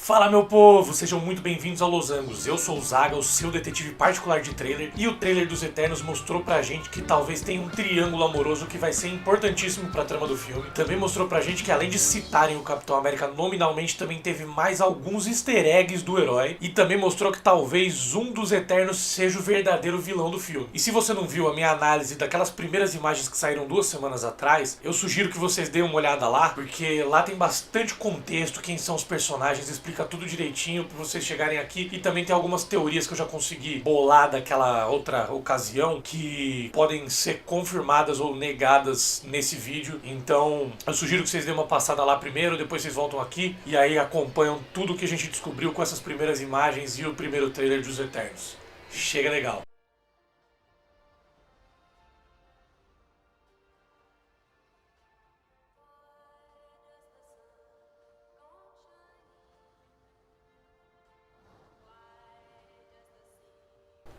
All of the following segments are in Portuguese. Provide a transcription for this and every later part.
Fala meu povo, sejam muito bem-vindos ao Los Angos. Eu sou o Zaga, o seu detetive particular de trailer, e o trailer dos Eternos mostrou pra gente que talvez tenha um triângulo amoroso que vai ser importantíssimo pra trama do filme. Também mostrou pra gente que além de citarem o Capitão América nominalmente, também teve mais alguns easter eggs do herói, e também mostrou que talvez um dos Eternos seja o verdadeiro vilão do filme. E se você não viu a minha análise daquelas primeiras imagens que saíram 2 semanas atrás, eu sugiro que vocês deem uma olhada lá, porque lá tem bastante contexto, quem são os personagens, explica tudo direitinho pra vocês chegarem aqui, e também tem algumas teorias que eu já consegui bolar daquela outra ocasião que podem ser confirmadas ou negadas nesse vídeo. Então eu sugiro que vocês deem uma passada lá primeiro, depois vocês voltam aqui e aí acompanham tudo que a gente descobriu com essas primeiras imagens e o primeiro trailer dos Eternos. Chega legal!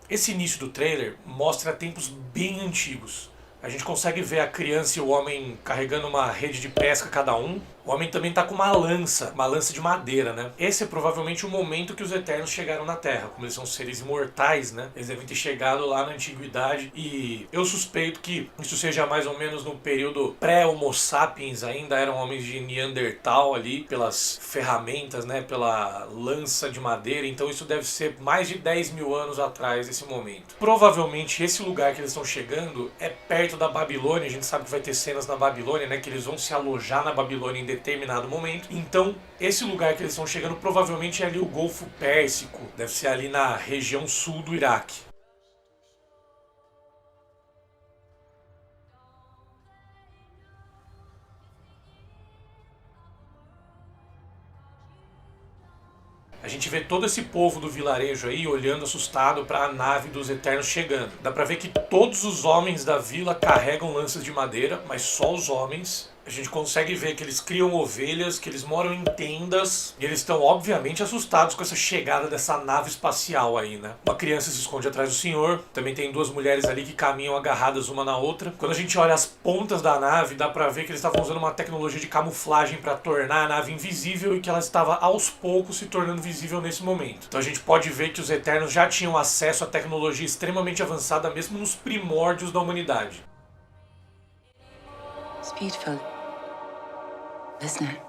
Esse início do trailer mostra tempos bem antigos. A gente consegue ver a criança e o homem carregando uma rede de pesca cada um. O homem também tá com uma lança de madeira, né? Esse é provavelmente o momento que os Eternos chegaram na Terra. Como eles são seres imortais, né? Eles devem ter chegado lá na Antiguidade. E eu suspeito que isso seja mais ou menos no período pré-Homo sapiens. Ainda eram homens de Neandertal ali, pelas ferramentas, né? Pela lança de madeira. Então isso deve ser mais de 10 mil anos atrás, esse momento. Provavelmente esse lugar que eles estão chegando é perto da Babilônia. A gente sabe que vai ter cenas na Babilônia, né? Que eles vão se alojar na Babilônia em determinado momento. Então, esse lugar que eles estão chegando provavelmente é ali o Golfo Pérsico. Deve ser ali na região sul do Iraque. A gente vê todo esse povo do vilarejo aí olhando assustado para a nave dos Eternos chegando. Dá pra ver que todos os homens da vila carregam lanças de madeira, mas só os homens. A gente consegue ver que eles criam ovelhas, que eles moram em tendas, e eles estão obviamente assustados com essa chegada dessa nave espacial aí, né? Uma criança se esconde atrás do senhor, também tem 2 mulheres ali que caminham agarradas uma na outra. Quando a gente olha as pontas da nave, dá pra ver que eles estavam usando uma tecnologia de camuflagem para tornar a nave invisível e que ela estava aos poucos se tornando visível nesse momento. Então a gente pode ver que os Eternos já tinham acesso a tecnologia extremamente avançada mesmo nos primórdios da humanidade. It's beautiful, isn't it?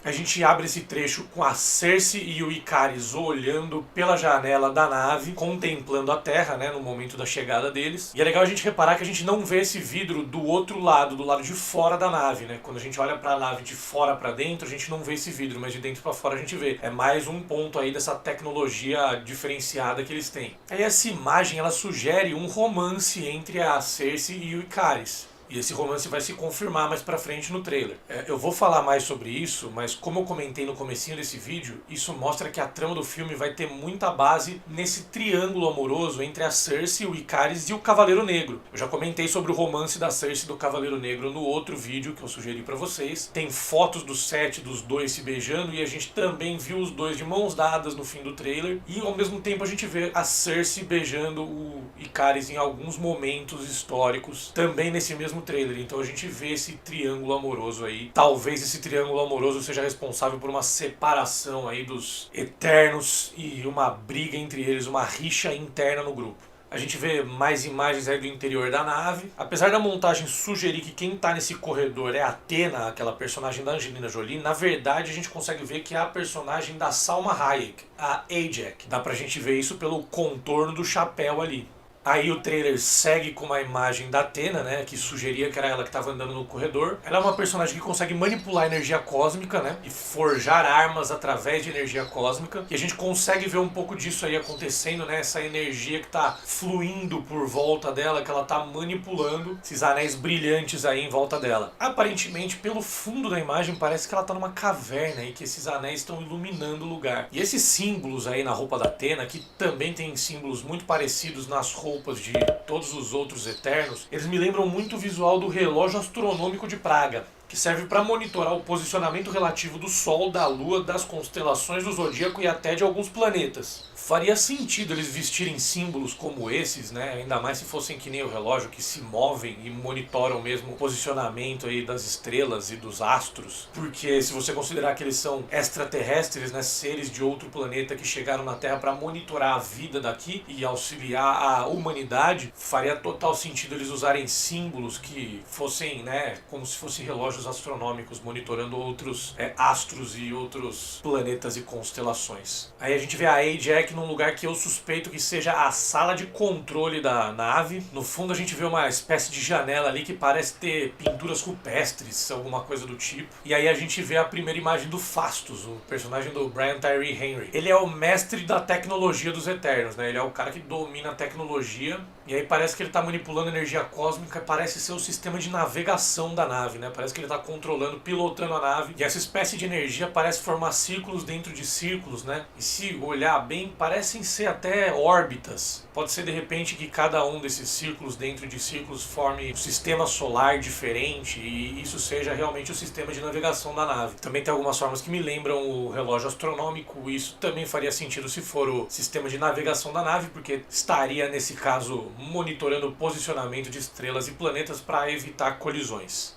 A gente abre esse trecho com a Cersei e o Ikaris olhando pela janela da nave, contemplando a Terra, né, no momento da chegada deles. E é legal a gente reparar que a gente não vê esse vidro do outro lado, do lado de fora da nave, né? Quando a gente olha pra nave de fora pra dentro, a gente não vê esse vidro, mas de dentro pra fora a gente vê. É mais um ponto aí dessa tecnologia diferenciada que eles têm. Aí essa imagem, ela sugere um romance entre a Cersei e o Ikaris. E esse romance vai se confirmar mais pra frente no trailer. Eu vou falar mais sobre isso, mas como eu comentei no comecinho desse vídeo, isso mostra que a trama do filme vai ter muita base nesse triângulo amoroso entre a Cersei, o Ikaris e o Cavaleiro Negro. Eu já comentei sobre o romance da Cersei e do Cavaleiro Negro no outro vídeo que eu sugeri pra vocês. Tem fotos do set dos dois se beijando e a gente também viu os dois de mãos dadas no fim do trailer. E ao mesmo tempo a gente vê a Cersei beijando o Ikaris em alguns momentos históricos, também nesse mesmo trailer. Então a gente vê esse triângulo amoroso aí. Talvez esse triângulo amoroso seja responsável por uma separação aí dos Eternos e uma briga entre eles, uma rixa interna no grupo. A gente vê mais imagens aí do interior da nave. Apesar da montagem sugerir que quem tá nesse corredor é a Athena, aquela personagem da Angelina Jolie, na verdade a gente consegue ver que é a personagem da Salma Hayek, a Ajak. Dá pra gente ver isso pelo contorno do chapéu ali. Aí o trailer segue com uma imagem da Athena, né, que sugeria que era ela que estava andando no corredor. Ela é uma personagem que consegue manipular a energia cósmica, né, e forjar armas através de energia cósmica. E a gente consegue ver um pouco disso aí acontecendo, né, essa energia que está fluindo por volta dela, que ela está manipulando esses anéis brilhantes aí em volta dela. Aparentemente, pelo fundo da imagem, parece que ela está numa caverna e que esses anéis estão iluminando o lugar. E esses símbolos aí na roupa da Athena, que também tem símbolos muito parecidos nas roupas de todos os outros Eternos, eles me lembram muito o visual do relógio astronômico de Praga, que serve para monitorar o posicionamento relativo do Sol, da Lua, das constelações do zodíaco e até de alguns planetas. Faria sentido eles vestirem símbolos como esses, né? Ainda mais se fossem que nem o relógio, que se movem e monitoram mesmo o posicionamento aí das estrelas e dos astros. Porque se você considerar que eles são extraterrestres, né? Seres de outro planeta que chegaram na Terra para monitorar a vida daqui e auxiliar a humanidade, faria total sentido eles usarem símbolos que fossem, né? Como se fossem relógios astronômicos monitorando outros astros e outros planetas e constelações. Aí a gente vê a Ajax num lugar que eu suspeito que seja a sala de controle da nave. No fundo a gente vê uma espécie de janela ali que parece ter pinturas rupestres, alguma coisa do tipo. E aí a gente vê a primeira imagem do Phastos, o personagem do Brian Tyree Henry. Ele é o mestre da tecnologia dos Eternos, né? Ele é o cara que domina a tecnologia. E aí parece que ele está manipulando energia cósmica, parece ser o sistema de navegação da nave, né? Parece que ele está controlando, pilotando a nave. E essa espécie de energia parece formar círculos dentro de círculos, né? E se olhar bem, parecem ser até órbitas. Pode ser de repente que cada um desses círculos dentro de círculos forme um sistema solar diferente e isso seja realmente o sistema de navegação da nave. Também tem algumas formas que me lembram o relógio astronômico, isso também faria sentido se for o sistema de navegação da nave, porque estaria nesse caso monitorando o posicionamento de estrelas e planetas para evitar colisões.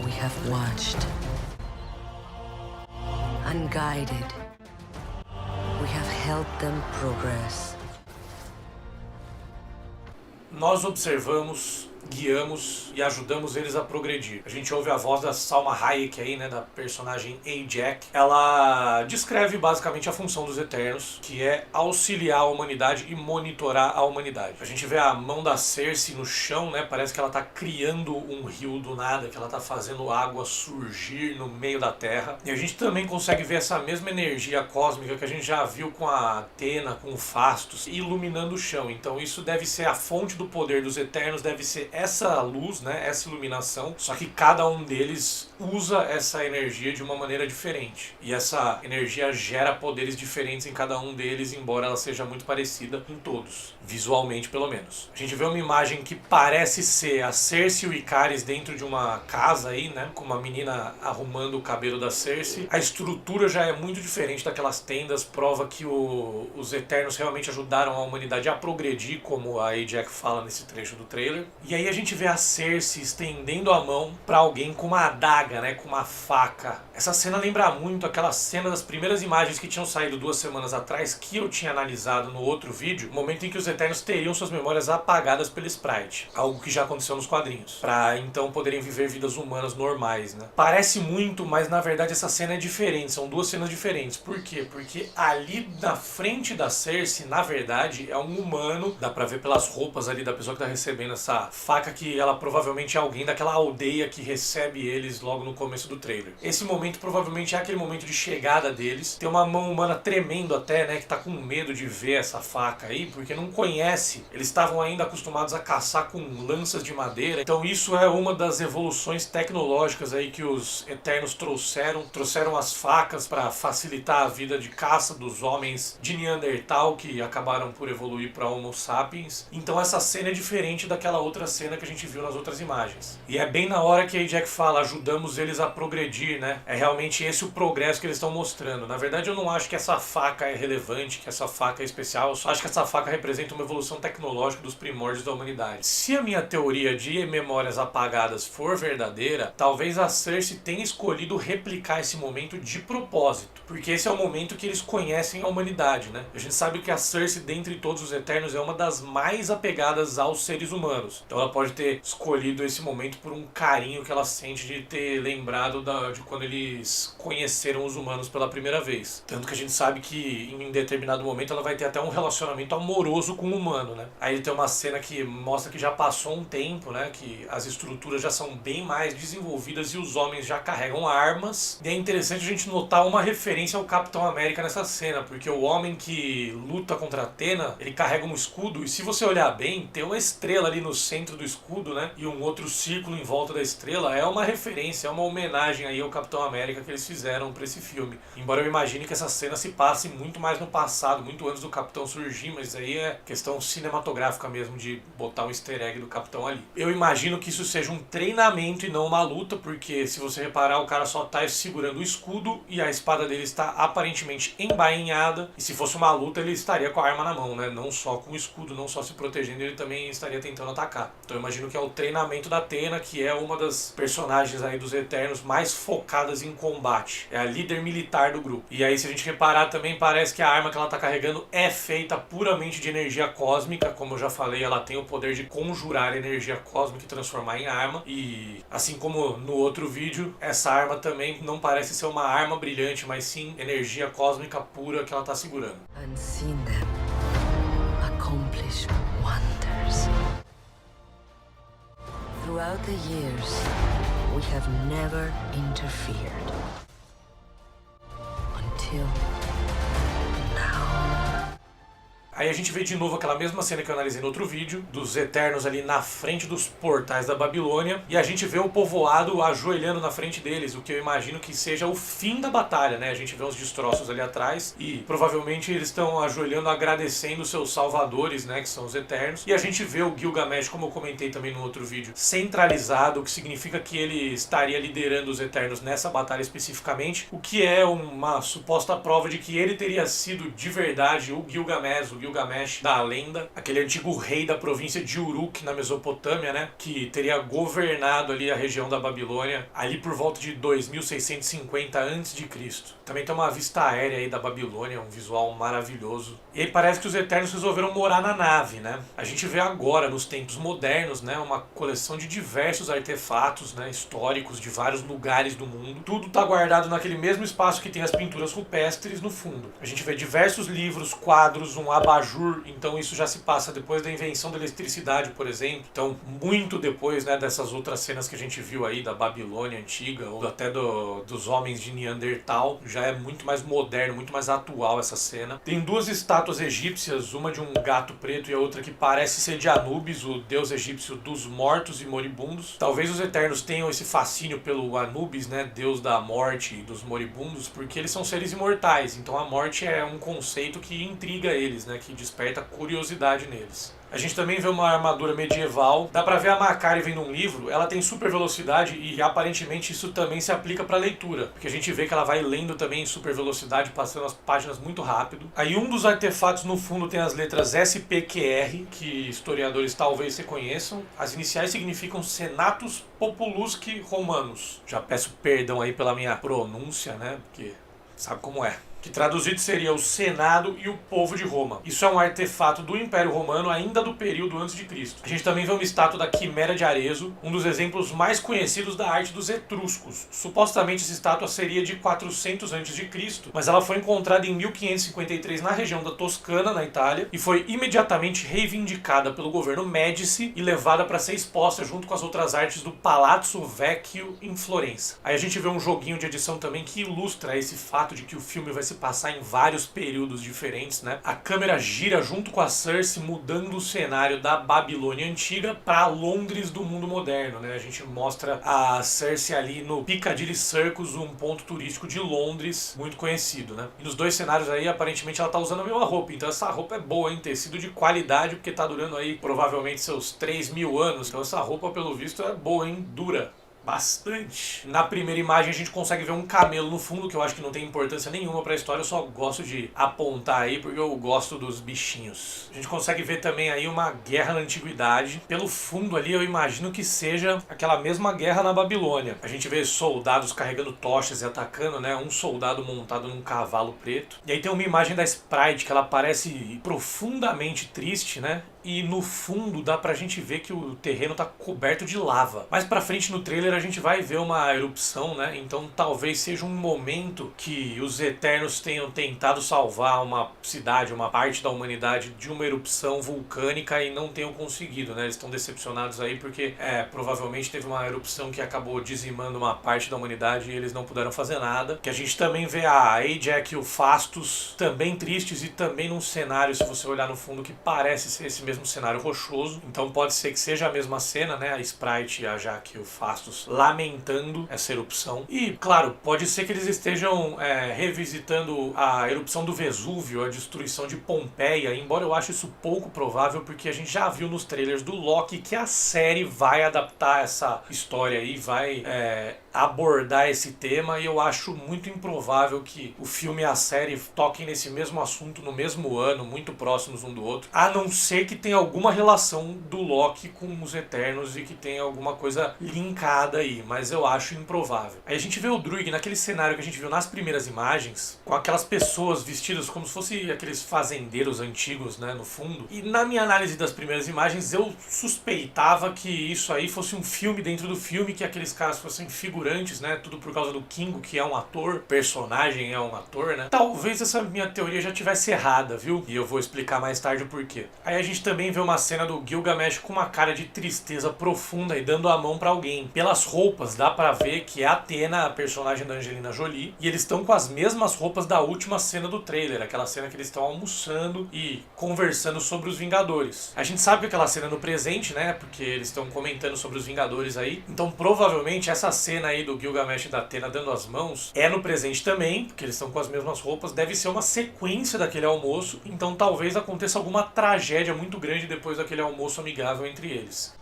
We have watched, unguided. We have helped them progress. Nós observamos, guiamos e ajudamos eles a progredir. A gente ouve a voz da Salma Hayek aí, né, da personagem Ajax. Ela descreve basicamente a função dos Eternos, que é auxiliar a humanidade e monitorar a humanidade. A gente vê a mão da Cersei no chão, né, parece que ela tá criando um rio do nada, que ela tá fazendo água surgir no meio da terra. E a gente também consegue ver essa mesma energia cósmica que a gente já viu com a Athena, com o Phastos, iluminando o chão. Então isso deve ser a fonte do poder dos Eternos, deve ser essa luz, né, essa iluminação, só que cada um deles usa essa energia de uma maneira diferente. E essa energia gera poderes diferentes em cada um deles, embora ela seja muito parecida em todos, visualmente pelo menos. A gente vê uma imagem que parece ser a Cersei e o Ikaris dentro de uma casa aí, né, com uma menina arrumando o cabelo da Cersei. A estrutura já é muito diferente daquelas tendas, prova que os Eternos realmente ajudaram a humanidade a progredir, como a Ajax fala nesse trecho do trailer. E aí a gente vê a Cersei estendendo a mão pra alguém com uma adaga, né, com uma faca. Essa cena lembra muito aquela cena das primeiras imagens que tinham saído 2 semanas atrás, que eu tinha analisado no outro vídeo, o momento em que os Eternos teriam suas memórias apagadas pelo Sprite, algo que já aconteceu nos quadrinhos, pra então poderem viver vidas humanas normais, né. Parece muito, mas na verdade essa cena é diferente, são 2 cenas diferentes. Por quê? Porque ali na frente da Cersei, na verdade, é um humano, dá pra ver pelas roupas ali da pessoa que tá recebendo essa faca, que ela provavelmente é alguém daquela aldeia que recebe eles logo no começo do trailer. Esse momento provavelmente é aquele momento de chegada deles. Tem uma mão humana tremendo até, né, que tá com medo de ver essa faca aí, porque não conhece. Eles estavam ainda acostumados a caçar com lanças de madeira. Então isso é uma das evoluções tecnológicas aí que os Eternos trouxeram as facas para facilitar a vida de caça dos homens de Neandertal, que acabaram por evoluir para Homo sapiens. Então essa cena é diferente daquela outra cena que a gente viu nas outras imagens. E é bem na hora que a Ajax fala, ajudamos eles a progredir, né? É realmente esse o progresso que eles estão mostrando. Na verdade eu não acho que essa faca é relevante, que essa faca é especial, eu só acho que essa faca representa uma evolução tecnológica dos primórdios da humanidade. Se a minha teoria de memórias apagadas for verdadeira, talvez a Cersei tenha escolhido replicar esse momento de propósito, porque esse é o momento que eles conhecem a humanidade, né? A gente sabe que a Cersei, dentre todos os Eternos, é uma das mais apegadas aos seres humanos. Então ela pode ter escolhido esse momento por um carinho que ela sente de ter lembrado de quando eles conheceram os humanos pela primeira vez. Tanto que a gente sabe que em determinado momento ela vai ter até um relacionamento amoroso com o humano, né? Aí tem uma cena que mostra que já passou um tempo, né? Que as estruturas já são bem mais desenvolvidas e os homens já carregam armas. E é interessante a gente notar uma referência ao Capitão América nessa cena, porque o homem que luta contra Athena, ele carrega um escudo, e se você olhar bem, tem uma estrela ali no centro do escudo, né? E um outro círculo em volta da estrela. É uma referência ser uma homenagem aí ao Capitão América que eles fizeram pra esse filme. Embora eu imagine que essa cena se passe muito mais no passado, muito antes do Capitão surgir, mas aí é questão cinematográfica mesmo de botar um easter egg do Capitão ali. Eu imagino que isso seja um treinamento e não uma luta, porque se você reparar, o cara só tá segurando o escudo e a espada dele está aparentemente embainhada, e se fosse uma luta ele estaria com a arma na mão, né? Não só com o escudo, não só se protegendo, ele também estaria tentando atacar. Então eu imagino que é o treinamento da Athena, que é uma das personagens aí dos Eternos mais focadas em combate. É a líder militar do grupo. E aí, se a gente reparar também, parece que a arma que ela tá carregando é feita puramente de energia cósmica. Como eu já falei, ela tem o poder de conjurar energia cósmica e transformar em arma. E assim como no outro vídeo, essa arma também não parece ser uma arma brilhante, mas sim energia cósmica pura que ela tá segurando. And seen them accomplish wonders. Throughout the years, we have never interfered. Until now. Aí a gente vê de novo aquela mesma cena que eu analisei no outro vídeo, dos Eternos ali na frente dos portais da Babilônia, e a gente vê o povoado ajoelhando na frente deles, o que eu imagino que seja o fim da batalha, né? A gente vê os destroços ali atrás e provavelmente eles estão ajoelhando agradecendo seus salvadores, né, que são os Eternos. E a gente vê o Gilgamesh, como eu comentei também no outro vídeo, centralizado, o que significa que ele estaria liderando os Eternos nessa batalha especificamente, o que é uma suposta prova de que ele teria sido de verdade o Gilgamesh da lenda, aquele antigo rei da província de Uruk na Mesopotâmia, né, que teria governado ali a região da Babilônia ali por volta de 2650 a.C. Também tem uma vista aérea aí da Babilônia, um visual maravilhoso. E aí parece que os Eternos resolveram morar na nave, né? A gente vê agora nos tempos modernos, né, uma coleção de diversos artefatos, né, históricos de vários lugares do mundo. Tudo tá guardado naquele mesmo espaço que tem as pinturas rupestres no fundo. A gente vê diversos livros, quadros, um abajur, então isso já se passa depois da invenção da eletricidade, por exemplo. Então, muito depois, né, dessas outras cenas que a gente viu aí da Babilônia antiga, ou até dos homens de Neandertal, já é muito mais moderno, muito mais atual essa cena. Tem duas estátuas egípcias, uma de um gato preto e a outra que parece ser de Anubis, o deus egípcio dos mortos e moribundos. Talvez os Eternos tenham esse fascínio pelo Anubis, né, deus da morte e dos moribundos, porque eles são seres imortais, então a morte é um conceito que intriga eles, né, que desperta curiosidade neles. A gente também vê uma armadura medieval. Dá pra ver a Makkari vendo um livro, ela tem super velocidade e aparentemente isso também se aplica pra leitura, porque a gente vê que ela vai lendo também em super velocidade, passando as páginas muito rápido. Aí um dos artefatos no fundo tem as letras SPQR, que historiadores talvez reconheçam. As iniciais significam Senatus Populusque Romanus. Já peço perdão aí pela minha pronúncia, né, porque sabe como é. Que traduzido seria o Senado e o povo de Roma. Isso é um artefato do Império Romano ainda do período antes de Cristo. A gente também vê uma estátua da Quimera de Arezzo, um dos exemplos mais conhecidos da arte dos etruscos. Supostamente essa estátua seria de 400 a.C., mas ela foi encontrada em 1553 na região da Toscana, na Itália, e foi imediatamente reivindicada pelo governo Médici e levada para ser exposta junto com as outras artes do Palazzo Vecchio em Florença. Aí a gente vê um joguinho de edição também que ilustra esse fato de que o filme vai se passar em vários períodos diferentes, né? A câmera gira junto com a Cersei, mudando o cenário da Babilônia antiga para Londres do mundo moderno, né? A gente mostra a Cersei ali no Piccadilly Circus, um ponto turístico de Londres muito conhecido, né? E nos dois cenários aí, aparentemente ela tá usando a mesma roupa, então essa roupa é boa, hein? Tecido de qualidade, porque tá durando aí provavelmente seus 3.000 anos, então essa roupa, pelo visto, é boa, hein? Dura bastante. Na primeira imagem a gente consegue ver um camelo no fundo, que eu acho que não tem importância nenhuma pra história, eu só gosto de apontar aí porque eu gosto dos bichinhos. A gente consegue ver também aí uma guerra na antiguidade. Pelo fundo ali eu imagino que seja aquela mesma guerra na Babilônia. A gente vê soldados carregando tochas e atacando, né? Um soldado montado num cavalo preto. E aí tem uma imagem da Sprite que ela parece profundamente triste, né? E no fundo dá pra gente ver que o terreno tá coberto de lava. Mais pra frente no trailer a gente vai ver uma erupção, né? Então talvez seja um momento que os Eternos tenham tentado salvar uma cidade, uma parte da humanidade de uma erupção vulcânica e não tenham conseguido, né? Eles estão decepcionados aí porque provavelmente teve uma erupção que acabou dizimando uma parte da humanidade e eles não puderam fazer nada. Que a gente também vê a Ajax e o Fastos também tristes e também num cenário, se você olhar no fundo, que parece ser esse mesmo mesmo cenário rochoso, então pode ser que seja a mesma cena, né, a Sprite, a Jaque e o Phastos lamentando essa erupção. E, claro, pode ser que eles estejam revisitando a erupção do Vesúvio, a destruição de Pompeia, embora eu ache isso pouco provável, porque a gente já viu nos trailers do Loki que a série vai adaptar essa história aí, vai abordar esse tema, e eu acho muito improvável que o filme e a série toquem nesse mesmo assunto no mesmo ano, muito próximos um do outro, a não ser que tenha alguma relação do Loki com os Eternos e que tenha alguma coisa linkada aí, mas eu acho improvável. Aí a gente vê o Druig naquele cenário que a gente viu nas primeiras imagens, com aquelas pessoas vestidas como se fossem aqueles fazendeiros antigos, né, no fundo, e na minha análise das primeiras imagens eu suspeitava que isso aí fosse um filme dentro do filme, que aqueles caras fossem figurantes, né, tudo por causa do Kingo, que é um ator, personagem é um ator, né. Talvez essa minha teoria já tivesse errada, viu? E eu vou explicar mais tarde o porquê. Aí a gente também vê uma cena do Gilgamesh com uma cara de tristeza profunda e dando a mão pra alguém. Pelas roupas dá pra ver que é a Athena, a personagem da Angelina Jolie, e eles estão com as mesmas roupas da última cena do trailer, aquela cena que eles estão almoçando e conversando sobre os Vingadores. A gente sabe que aquela cena é no presente, né, porque eles estão comentando sobre os Vingadores aí, então provavelmente essa cena aí do Gilgamesh e da Athena dando as mãos é no presente também, porque eles estão com as mesmas roupas, deve ser uma sequência daquele almoço, então talvez aconteça alguma tragédia muito grande depois daquele almoço amigável entre eles.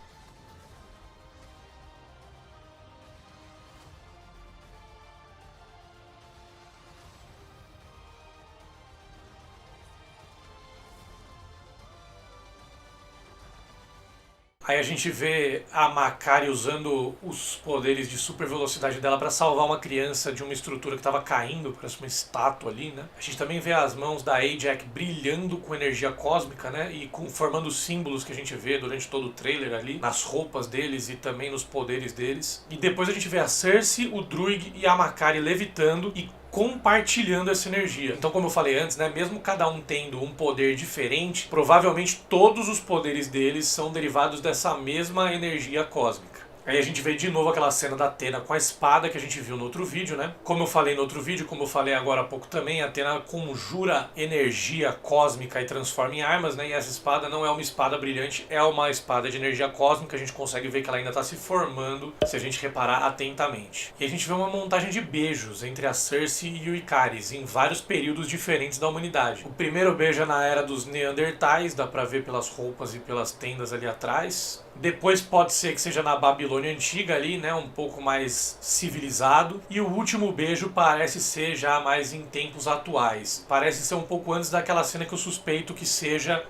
Aí a gente vê a Makkari usando os poderes de super velocidade dela para salvar uma criança de uma estrutura que estava caindo, parece uma estátua ali, né? A gente também vê as mãos da Ajax brilhando com energia cósmica, né? E formando símbolos que a gente vê durante todo o trailer ali, nas roupas deles e também nos poderes deles. E depois a gente vê a Cersei, o Druig e a Makkari levitando e compartilhando essa energia. Então, como eu falei antes, né, mesmo cada um tendo um poder diferente, provavelmente todos os poderes deles são derivados dessa mesma energia cósmica. Aí a gente vê de novo aquela cena da Athena com a espada que a gente viu no outro vídeo, né? Como eu falei no outro vídeo, como eu falei agora há pouco também, a Athena conjura energia cósmica e transforma em armas, né? E essa espada não é uma espada brilhante, é uma espada de energia cósmica. A gente consegue ver que ela ainda está se formando, se a gente reparar atentamente. E a gente vê uma montagem de beijos entre a Cersei e o Ikaris, em vários períodos diferentes da humanidade. O primeiro beijo é na era dos Neandertais, dá pra ver pelas roupas e pelas tendas ali atrás. Depois pode ser que seja na Babilônia Antiga ali, né, um pouco mais civilizado. E o último beijo parece ser já mais em tempos atuais. Parece ser um pouco antes daquela cena que eu suspeito que seja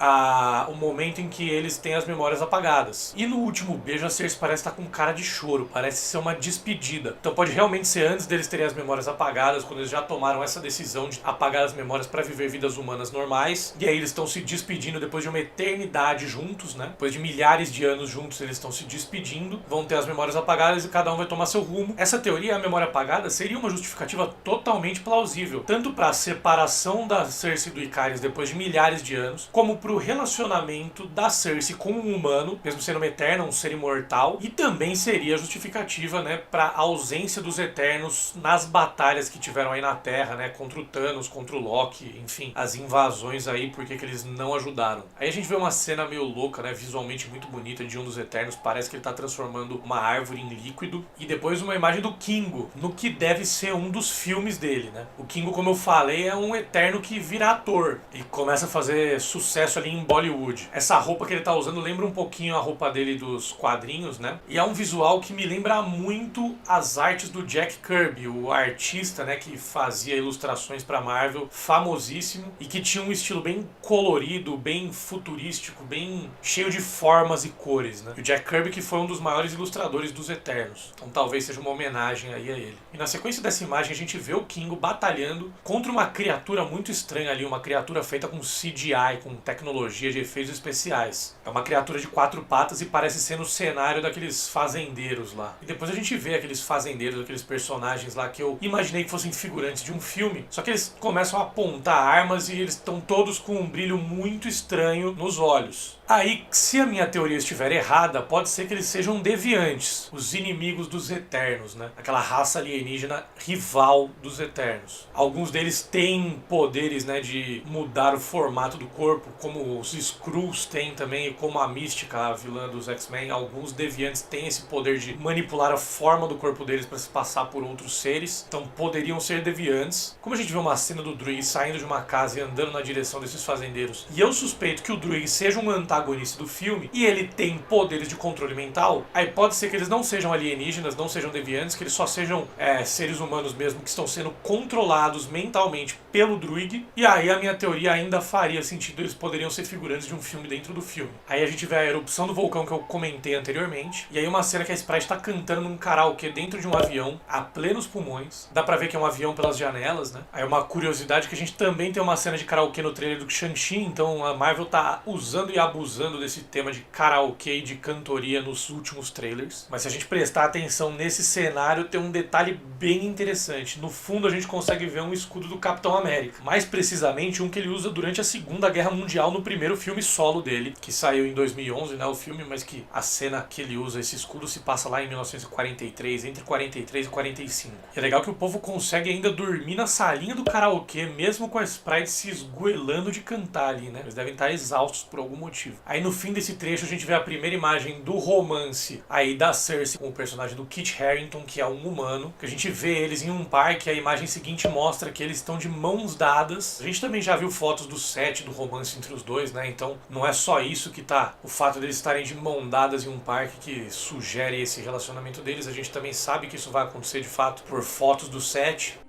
o momento em que eles têm as memórias apagadas. E no último beijo a Cersei parece estar com cara de choro, parece ser uma despedida. Então pode realmente ser antes deles terem as memórias apagadas, quando eles já tomaram essa decisão de apagar as memórias para viver vidas humanas normais. E aí eles estão se despedindo depois de uma eternidade juntos, né? Depois de milhares de anos juntos, eles estão se despedindo, vão ter as memórias apagadas e cada um vai tomar seu rumo. Essa teoria, a memória apagada, seria uma justificativa totalmente plausível, tanto para a separação da Cersei do Ikaris depois de milhares de anos, como para o relacionamento da Cersei com um humano, mesmo sendo uma Eterna, um ser imortal, e também seria justificativa, né, para a ausência dos Eternos nas batalhas que tiveram aí na Terra, né, contra o Thanos, contra o Loki, enfim, as invasões aí, porque que eles não ajudaram. Aí a gente vê uma cena meio louca, né, visualmente muito bonita, de um dos Eternos, parece que ele está transformando uma árvore em líquido, e depois uma imagem do Kingo, no que deve ser um dos filmes dele, né. O Kingo, como eu falei, é um Eterno que vira ator e começa a fazer sucesso ali em Bollywood. Essa roupa que ele tá usando lembra um pouquinho a roupa dele dos quadrinhos, né, e é um visual que me lembra muito as artes do Jack Kirby, o artista, né, que fazia ilustrações para Marvel, famosíssimo, e que tinha um estilo bem colorido, bem futurístico, bem cheio de formas e cores, né. E o Jack Kirby que foi um dos maiores ilustradores dos Eternos, então talvez seja uma homenagem aí a ele. E na sequência dessa imagem a gente vê o Kingo batalhando contra uma criatura muito estranha ali, uma criatura feita com CGI, com tecnologia de efeitos especiais. É uma criatura de 4 patas e parece ser no cenário daqueles fazendeiros lá. E depois a gente vê aqueles fazendeiros, aqueles personagens lá que eu imaginei que fossem figurantes de um filme, só que eles começam a apontar armas e eles estão todos com um brilho muito estranho nos olhos. Aí, se a minha teoria estiver errada, pode ser que eles sejam deviantes Deviantes, os inimigos dos Eternos, né? Aquela raça alienígena rival dos Eternos. Alguns deles têm poderes, né, de mudar o formato do corpo, como os Skrulls têm também, e como a Mística, a vilã dos X-Men. Alguns Deviantes têm esse poder de manipular a forma do corpo deles para se passar por outros seres, então poderiam ser Deviantes. Como a gente vê uma cena do Druig saindo de uma casa e andando na direção desses fazendeiros, e eu suspeito que o Druig seja um antagonista do filme, e ele tem poderes de controle mental, aí pode ser que eles não sejam alienígenas, não sejam Deviantes, que eles só sejam seres humanos mesmo, que estão sendo controlados mentalmente pelo Druig, e aí a minha teoria ainda faria sentido, eles poderiam ser figurantes de um filme dentro do filme. Aí a gente vê a erupção do vulcão que eu comentei anteriormente, e aí uma cena que a Sprite tá cantando num karaokê dentro de um avião, a plenos pulmões, dá pra ver que é um avião pelas janelas, né? Aí uma curiosidade que a gente também tem uma cena de karaokê no trailer do Shang-Chi, então a Marvel tá usando e abusando desse tema de karaokê e de cantoria nos últimos trailers. Mas se a gente prestar atenção nesse cenário, tem um detalhe bem interessante. No fundo a gente consegue ver um escudo do Capitão América, mais precisamente um que ele usa durante a Segunda Guerra Mundial no primeiro filme solo dele, que saiu em 2011, né, o filme, mas que a cena que ele usa esse escudo se passa lá em 1943, entre 43 e 45. E é legal que o povo consegue ainda dormir na salinha do karaokê, mesmo com a Sprite se esgoelando de cantar ali, né? Eles devem estar exaustos por algum motivo. Aí no fim desse trecho a gente vê a primeira imagem do romance aí da Cersei com o personagem do Kit Harington, que é um humano, que a gente vê eles em um parque, a imagem seguinte mostra que eles estão de mãos dadas. A gente também já viu fotos do set do romance entre os dois, né? Então não é só isso que tá, o fato deles estarem de mão dadas em um parque que sugere esse relacionamento deles. A gente também sabe que isso vai acontecer de fato por fotos do set.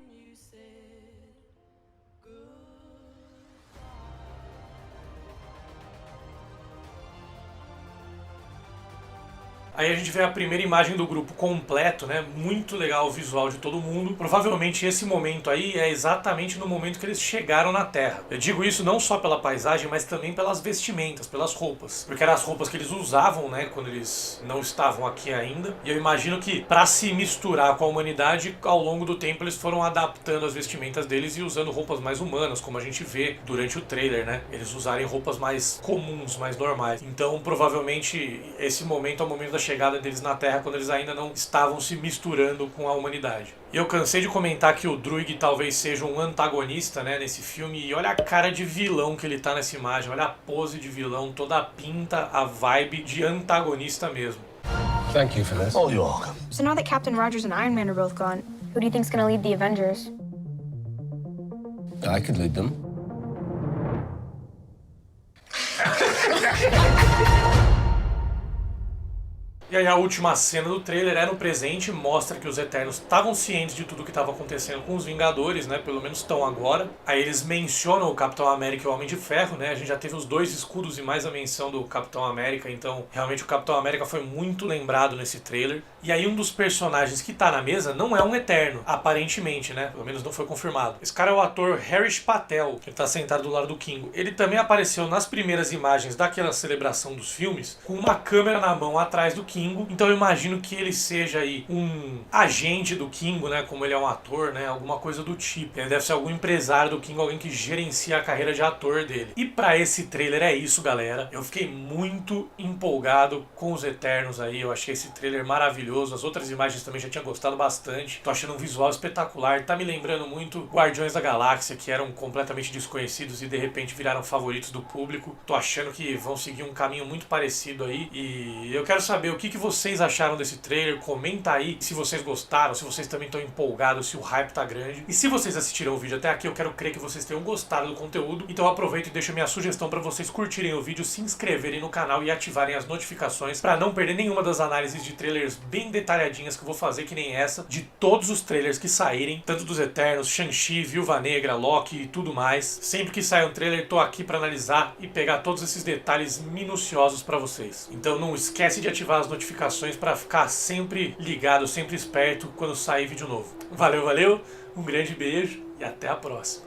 Aí a gente vê a primeira imagem do grupo completo, né? Muito legal o visual de todo mundo. Provavelmente esse momento aí é exatamente no momento que eles chegaram na Terra. Eu digo isso não só pela paisagem, mas também pelas vestimentas, pelas roupas. Porque eram as roupas que eles usavam, né? Quando eles não estavam aqui ainda. E eu imagino que para se misturar com a humanidade, ao longo do tempo eles foram adaptando as vestimentas deles e usando roupas mais humanas, como a gente vê durante o trailer, né? Eles usarem roupas mais comuns, mais normais. Então provavelmente esse momento é o momento da chegada deles na Terra, quando eles ainda não estavam se misturando com a humanidade. E eu cansei de comentar que o Druig talvez seja um antagonista, né, nesse filme, e olha a cara de vilão que ele tá nessa imagem, olha a pose de vilão, toda a pinta, a vibe de antagonista mesmo. Thank you for this. Oh, you're welcome. So now that Captain Rogers and Iron Man are both gone, who do you think's gonna lead the Avengers? I could lead them. E aí a última cena do trailer é no presente, mostra que os Eternos estavam cientes de tudo que estava acontecendo com os Vingadores, né? Pelo menos estão agora. Aí eles mencionam o Capitão América e o Homem de Ferro, né? A gente já teve os dois escudos e mais a menção do Capitão América, então realmente o Capitão América foi muito lembrado nesse trailer. E aí um dos personagens que tá na mesa não é um Eterno, aparentemente, né? Pelo menos não foi confirmado. Esse cara é o ator Harish Patel, que tá sentado do lado do Kingo. Ele também apareceu nas primeiras imagens daquela celebração dos filmes, com uma câmera na mão atrás do Kingo. Então eu imagino que ele seja aí um agente do Kingo, né? Como ele é um ator, né? Alguma coisa do tipo. Ele deve ser algum empresário do Kingo, alguém que gerencia a carreira de ator dele. E pra esse trailer é isso, galera. Eu fiquei muito empolgado com os Eternos aí. Eu achei esse trailer maravilhoso. As outras imagens também já tinha gostado bastante. Tô achando um visual espetacular. Tá me lembrando muito Guardiões da Galáxia, que eram completamente desconhecidos e de repente viraram favoritos do público. Tô achando que vão seguir um caminho muito parecido aí. E eu quero saber o que vocês acharam desse trailer. Comenta aí se vocês gostaram, se vocês também estão empolgados, se o hype tá grande. E se vocês assistiram o vídeo até aqui, eu quero crer que vocês tenham gostado do conteúdo. Então eu aproveito e deixo minha sugestão para vocês curtirem o vídeo, se inscreverem no canal e ativarem as notificações para não perder nenhuma das análises de trailers bem detalhadinhas que eu vou fazer, que nem essa, de todos os trailers que saírem, tanto dos Eternos, Shang-Chi, Viúva Negra, Loki e tudo mais. Sempre que sair um trailer, tô aqui para analisar e pegar todos esses detalhes minuciosos para vocês. Então não esquece de ativar as notificações para ficar sempre ligado, sempre esperto quando sair vídeo novo. Valeu, valeu, um grande beijo e até a próxima.